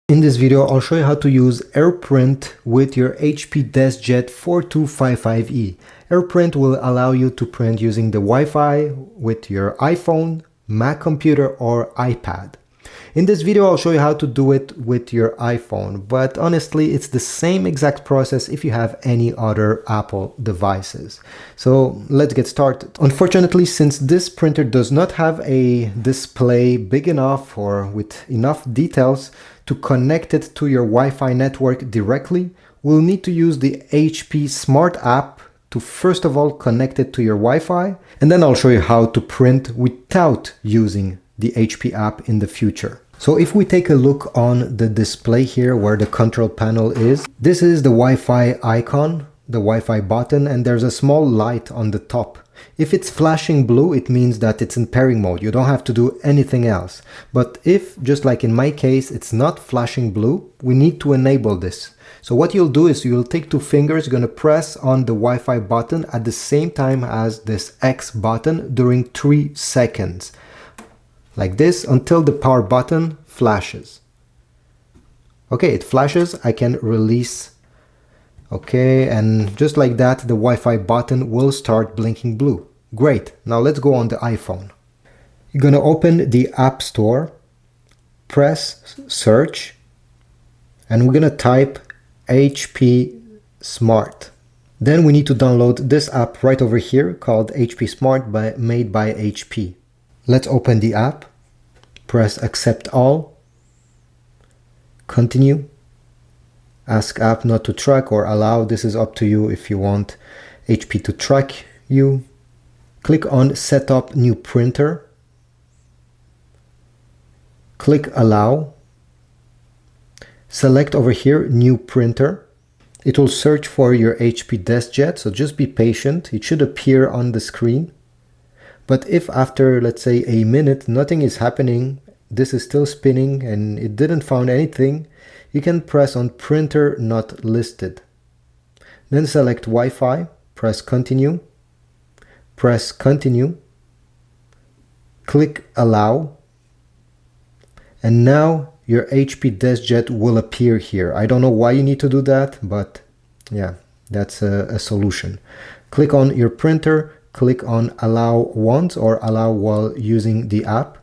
In this video, I'll show you how to use AirPrint with your HP DeskJet 4255e. AirPrint will allow you to print using the Wi-Fi with your iPhone, Mac computer, or iPad. In this video, I'll show you how to do it with your iPhone, but honestly, it's the same exact process if you have any other Apple devices. So let's get started. Unfortunately, since this printer does not have a display big enough or with enough details to connect it to your Wi-Fi network directly, we'll need to use the HP Smart app to first of all connect it to your Wi-Fi, and then I'll show you how to print without using the HP app in the future. So if we take a look on the display here where the control panel is, this is the Wi-Fi icon, the Wi-Fi button, and there's a small light on the top. If it's flashing blue, it means that it's in pairing mode. You don't have to do anything else. But if, just like in my case, it's not flashing blue, we need to enable this. So what you'll do is you'll take two fingers, you're going to press on the Wi-Fi button at the same time as this X button during 3 seconds. Like this until the power button flashes. Okay, it flashes, I can release. Okay, and just like that, the Wi-Fi button will start blinking blue. Great, now let's go on the iPhone. You're gonna open the App Store, press search, and we're gonna type HP Smart. Then we need to download this app right over here called HP Smart made by HP. Let's open the app, press accept all, continue, ask app not to track or allow. This is up to you if you want HP to track you. Click on set up new printer, click allow, select over here new printer. It will search for your HP DeskJet, so just be patient, it should appear on the screen. But if after, let's say, a minute, nothing is happening, this is still spinning and it didn't find anything, you can press on printer not listed. Then select Wi-Fi, press continue, click allow, and now your HP DeskJet will appear here. I don't know why you need to do that, but yeah, that's a solution. Click on your printer, click on allow once or allow while using the app.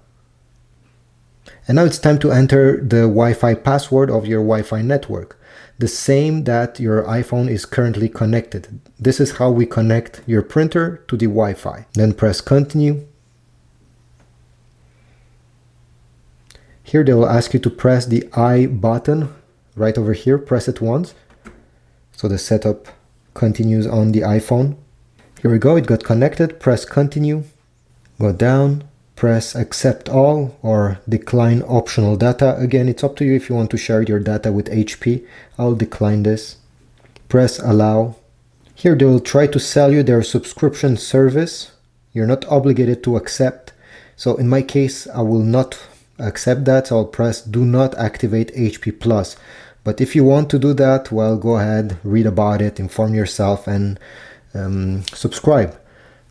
And now it's time to enter the Wi-Fi password of your Wi-Fi network, the same that your iPhone is currently connected. This is how we connect your printer to the Wi-Fi. Then press continue. Here they will ask you to press the I button right over here, press it once. So the setup continues on the iPhone. Here we go, it got connected, press continue, go down, press accept all or decline optional data. Again, it's up to you if you want to share your data with HP. I'll decline this. Press allow. Here they will try to sell you their subscription service. You're not obligated to accept. So in my case, I will not accept that. So I'll press do not activate HP Plus. But if you want to do that, well, go ahead, read about it, inform yourself, and subscribe.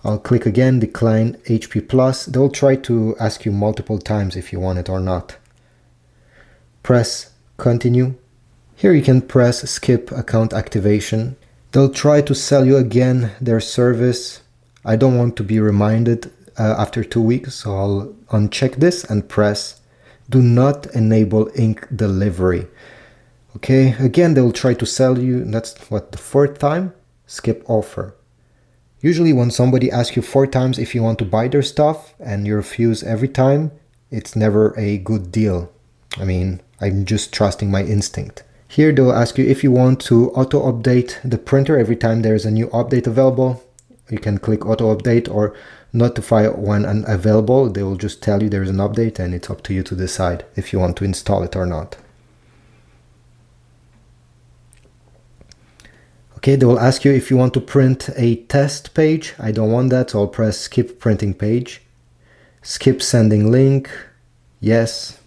I'll click again, decline HP Plus. They'll try to ask you multiple times if you want it or not. Press continue. Here you can press skip account activation. They'll try to sell you again their service. I don't want to be reminded after 2 weeks, so I'll uncheck this and press do not enable ink delivery. Okay, again they'll try to sell you, that's what, the 4th time? Skip offer. Usually when somebody asks you 4 times if you want to buy their stuff and you refuse every time, it's never a good deal. I mean, I'm just trusting my instinct. Here they'll ask you if you want to auto-update the printer every time there's a new update available. You can click auto-update or notify when unavailable. They will just tell you there's an update and it's up to you to decide if you want to install it or not. Okay, they will ask you if you want to print a test page. I don't want that, so I'll press skip printing page. Skip sending link, yes.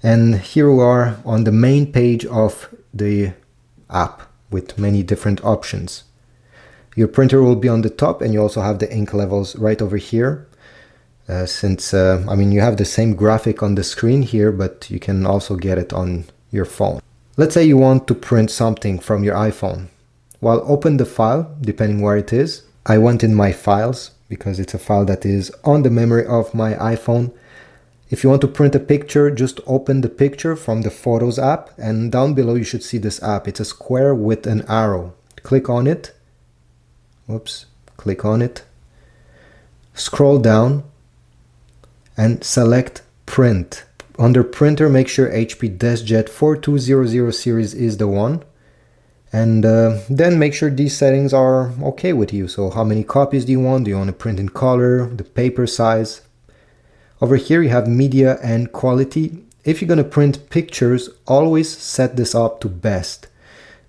And here we are on the main page of the app with many different options. Your printer will be on the top and you also have the ink levels right over here. I mean, you have the same graphic on the screen here, but you can also get it on your phone. Let's say you want to print something from your iPhone. Well, open the file, depending where it is. I went in my files because it's a file that is on the memory of my iPhone. If you want to print a picture, just open the picture from the Photos app, and down below you should see this app. It's a square with an arrow. Click on it. Whoops, click on it. Scroll down and select Print. Under Printer, make sure HP DeskJet 4200 series is the one. And then make sure these settings are okay with you. So how many copies do you want? Do you want to print in color, the paper size? Over here you have media and quality. If you're going to print pictures, always set this up to best.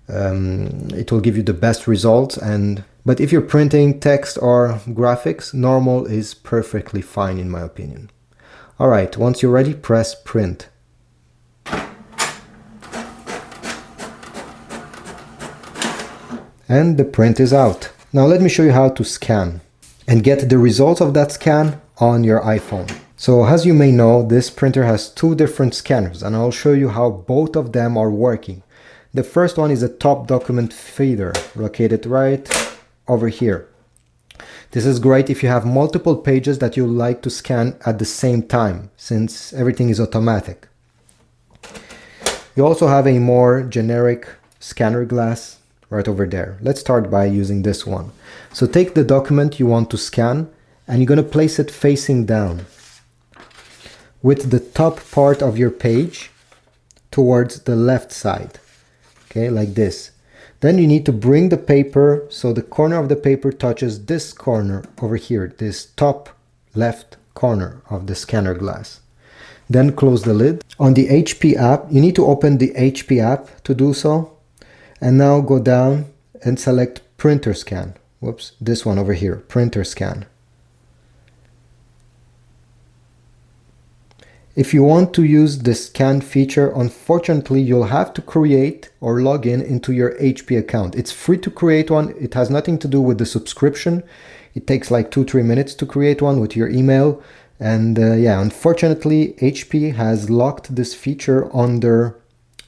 It will give you the best results. But if you're printing text or graphics, normal is perfectly fine in my opinion. Alright, once you're ready, press print. And the print is out. Now let me show you how to scan and get the results of that scan on your iPhone. So as you may know, this printer has two different scanners, and I'll show you how both of them are working. The first one is a top document feeder located right over here. This is great if you have multiple pages that you like to scan at the same time, since everything is automatic. You also have a more generic scanner glass right over there. Let's start by using this one. So take the document you want to scan and you're going to place it facing down with the top part of your page towards the left side. Okay, like this. Then you need to bring the paper so the corner of the paper touches this corner over here, this top left corner of the scanner glass. Then close the lid. On the HP app, you need to open the HP app to do so. And now go down and select printer scan. Whoops, this one over here, printer scan. If you want to use the scan feature, unfortunately, you'll have to create or log in into your HP account. It's free to create one. It has nothing to do with the subscription. It takes like 2-3 minutes to create one with your email. And yeah, unfortunately, HP has locked this feature under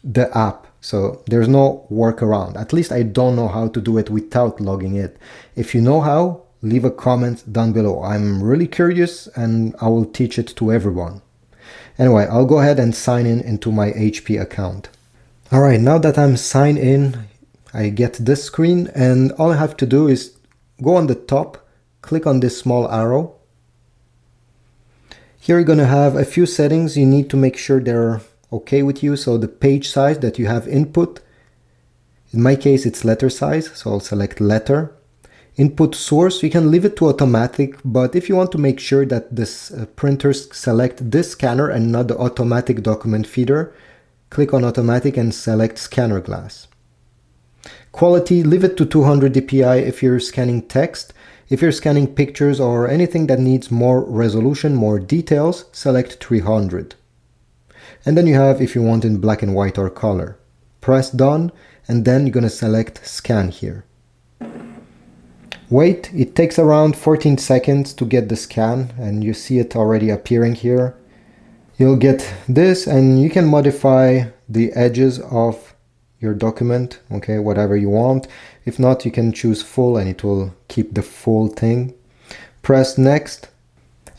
the app. So there's no workaround. At least I don't know how to do it without logging in. If you know how, leave a comment down below. I'm really curious and I will teach it to everyone. Anyway, I'll go ahead and sign in into my HP account. Alright, now that I'm signed in, I get this screen and all I have to do is go on the top, click on this small arrow. Here you're going to have a few settings. You need to make sure they're okay with you. So the page size that you have input, in my case it's letter size, so I'll select letter. Input source, you can leave it to automatic, but if you want to make sure that this printers select this scanner and not the automatic document feeder, click on automatic and select scanner glass. Quality, leave it to 200 dpi if you're scanning text. If you're scanning pictures or anything that needs more resolution, more details, select 300. And then you have if you want in black and white or color. Press done and then you're going to select scan here. Wait, it takes around 14 seconds to get the scan and you see it already appearing here. You'll get this and you can modify the edges of your document, okay, whatever you want. If not, you can choose full and it will keep the full thing. Press next.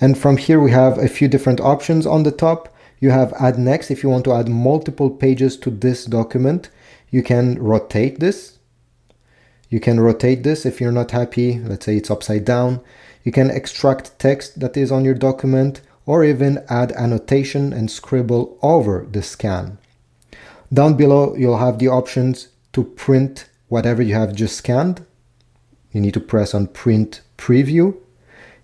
And from here we have a few different options on the top. You have add next. If you want to add multiple pages to this document, you can rotate this. You can rotate this if you're not happy. Let's say it's upside down. You can extract text that is on your document or even add annotation and scribble over the scan. Down below, you'll have the options to print whatever you have just scanned. You need to press on print preview.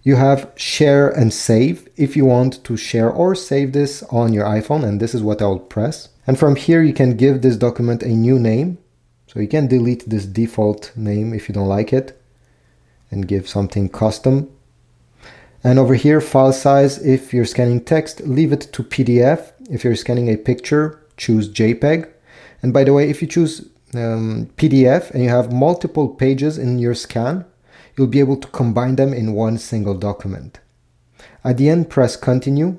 You have share and save if you want to share or save this on your iPhone, and this is what I'll press. And from here, you can give this document a new name. So you can delete this default name if you don't like it and give something custom. And over here, file size, if you're scanning text, leave it to PDF. If you're scanning a picture, choose JPEG. And by the way, if you choose PDF and you have multiple pages in your scan, you'll be able to combine them in one single document. At the end, press continue.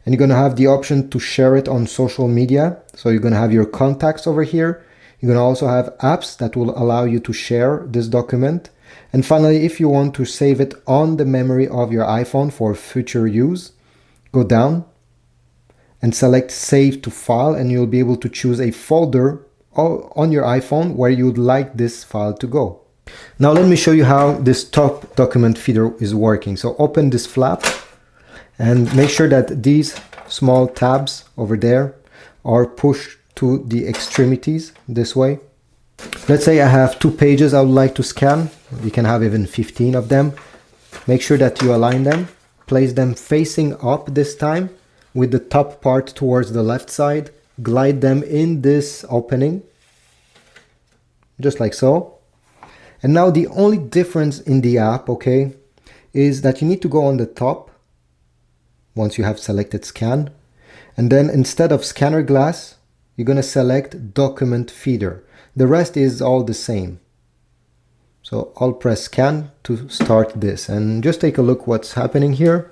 And you're going to have the option to share it on social media. So you're going to have your contacts over here. You're going to also have apps that will allow you to share this document. And finally, if you want to save it on the memory of your iPhone for future use, go down and select Save to File, and you'll be able to choose a folder on your iPhone where you would like this file to go. Now let me show you how this top document feeder is working. So open this flap and make sure that these small tabs over there are pushed to the extremities this way. Let's say I have 2 pages I would like to scan. You can have even 15 of them. Make sure that you align them. Place them facing up this time with the top part towards the left side. Glide them in this opening, just like so. And now the only difference in the app, okay, is that you need to go on the top once you have selected scan. And then instead of scanner glass, you're going to select document feeder. The rest is all the same. So I'll press scan to start this and just take a look what's happening here.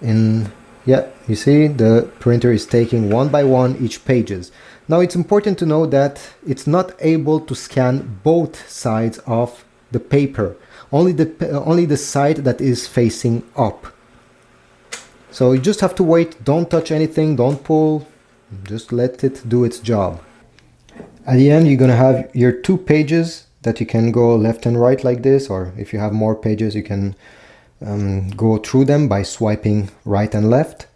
Yeah, you see the printer is taking one by one each pages. Now it's important to know that it's not able to scan both sides of the paper, only the side that is facing up. So you just have to wait, don't touch anything, don't pull, just let it do its job. At the end, you're gonna have your 2 pages that you can go left and right like this, or if you have more pages, you can go through them by swiping right and left.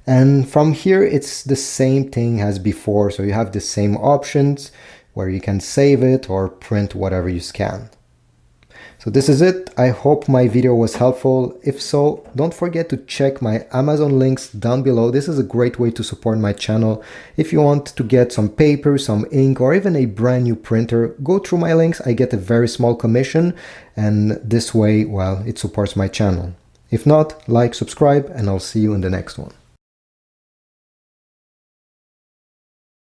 And from here, it's the same thing as before. So you have the same options where you can save it or print whatever you scan. So this is it. I hope my video was helpful. If so, don't forget to check my Amazon links down below. This is a great way to support my channel. If you want to get some paper, some ink, or even a brand new printer, go through my links. I get a very small commission, and this way, well, it supports my channel. If not, like, subscribe, and I'll see you in the next one.